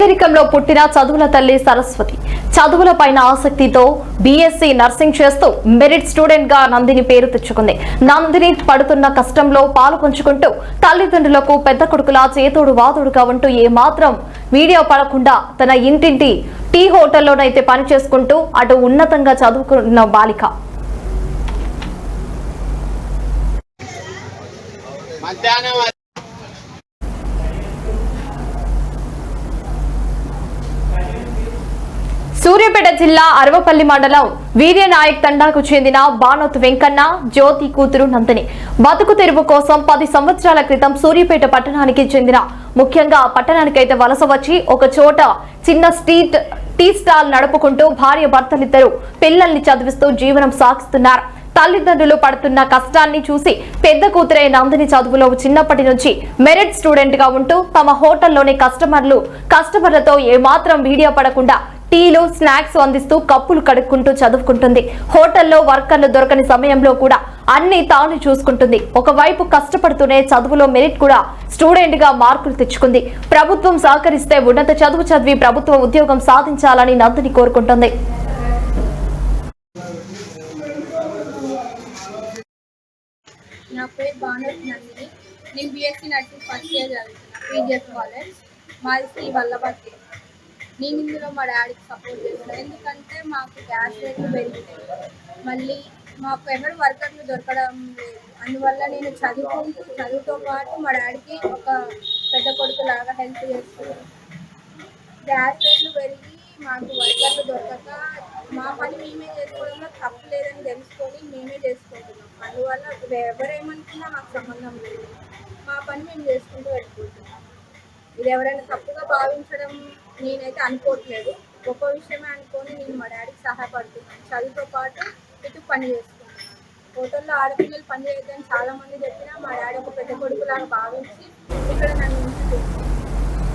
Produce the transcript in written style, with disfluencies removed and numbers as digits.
పేదరికంలో పుట్టిన చదువుల తల్లి సరస్వతి చదువులపైన ఆసక్తితో బీఎస్సీ నర్సింగ్ చేస్తూ మెరిట్ స్టూడెంట్ గా నందిని పేరు తెచ్చుకుంది. నందిని పడుతున్న కష్టంలో పాలు పంచుకుంటూ తల్లిదండ్రులకు పెద్ద కొడుకులా చేతోడు వాదుడుగా ఉంటూ ఏమాత్రం వీడియో పడకుండా తన ఇంటింటి టీ హోటల్లోనైతే పని చేసుకుంటూ అటు ఉన్నతంగా చదువుకున్న బాలిక. సూర్యాపేట జిల్లా అరవపల్లి మండలం వీర్యనాయక్ తండాకు చెందిన బానోత్ వెంకన్న జ్యోతి కూతురు నందిని బతుకు తెరువు కోసం 10 సంవత్సరాల క్రితం సూర్యాపేట పట్టణానికి చెందిన ముఖ్యంగా పట్టణానికైతే వలస వచ్చి ఒక చోట చిన్న టీ స్టాల్ నడుపుకుంటూ భార్య భర్తలిద్దరూ పిల్లల్ని చదివిస్తూ జీవనం సాగిస్తున్నారు. తల్లిదండ్రులు పడుతున్న కష్టాన్ని చూసి పెద్ద కూతురే నందిని చదువులో చిన్నప్పటి నుంచి మెరిట్ స్టూడెంట్ గా ఉంటూ తమ హోటల్లోని కస్టమర్లతో ఏమాత్రం వీడియో పడకుండా టీలు స్నాక్స్ అందిస్తూ కప్పులు కడుక్కుంటూ చదువుకుంటుంది. హోటల్లో వర్కర్లు దొరకని సమయంలో కూడా అన్ని తాను చూసుకుంటుంది. ఒకవైపు కష్టపడుతూనే చదువులో మెరిట్ కూడా స్టూడెంట్ గా మార్కులు తెచ్చుకుంది. ప్రభుత్వం సహకరిస్తే ఉన్నత చదువు చదివి ప్రభుత్వ ఉద్యోగం సాధించాలని నందిని కోరుకుంటుంది. నా పేరు బానోత్ నందిని. నేను బీఎస్సీ నర్సింగ్ ఫస్ట్ ఇయర్ చదువుతున్నా పీజీఎస్ కాలేజ్. మాది శ్రీ వల్లభట్టి. నేను ఇందులో మా డాడీకి సపోర్ట్ చేస్తాను, ఎందుకంటే మాకు గ్యాస్ రేట్లు పెరిగినాయి, మళ్ళీ మాకు ఎవరు వర్కర్లు దొరకడం లేదు. అందువల్ల నేను చదువుతో పాటు మా డాడీకి ఒక పెద్ద కొడుకు లాగా హెల్ప్ చేస్తున్నాను. గ్యాస్ రేట్లు పెరిగి మాకు వర్కర్లు దొరకక మా పని మేమే చేసుకోవడంలో తప్పు లేదని తెలుసుకొని మేమే చేసుకుంటున్నాం. అందువల్ల ఎవరేమనుకున్నా మాకు సంబంధం లేదు, మా పని మేము చేసుకుంటూ వెళ్ళిపోతున్నాం. ఇది ఎవరైనా తప్పుగా భావించడం నేనైతే అనుకోవట్లేదు. గొప్ప విషయమే అనుకొని నేను మా డాడీకి సహాయపడుతున్నాను. చదువుతో పాటు ఇటు పని చేసుకుంటున్నాను. హోటల్లో ఆడపిల్లలు పని చేయొద్దని చాలామంది చెప్పినా మా డాడీ ఒక పెద్ద కొడుకులాగా భావించి ఇక్కడ నన్ను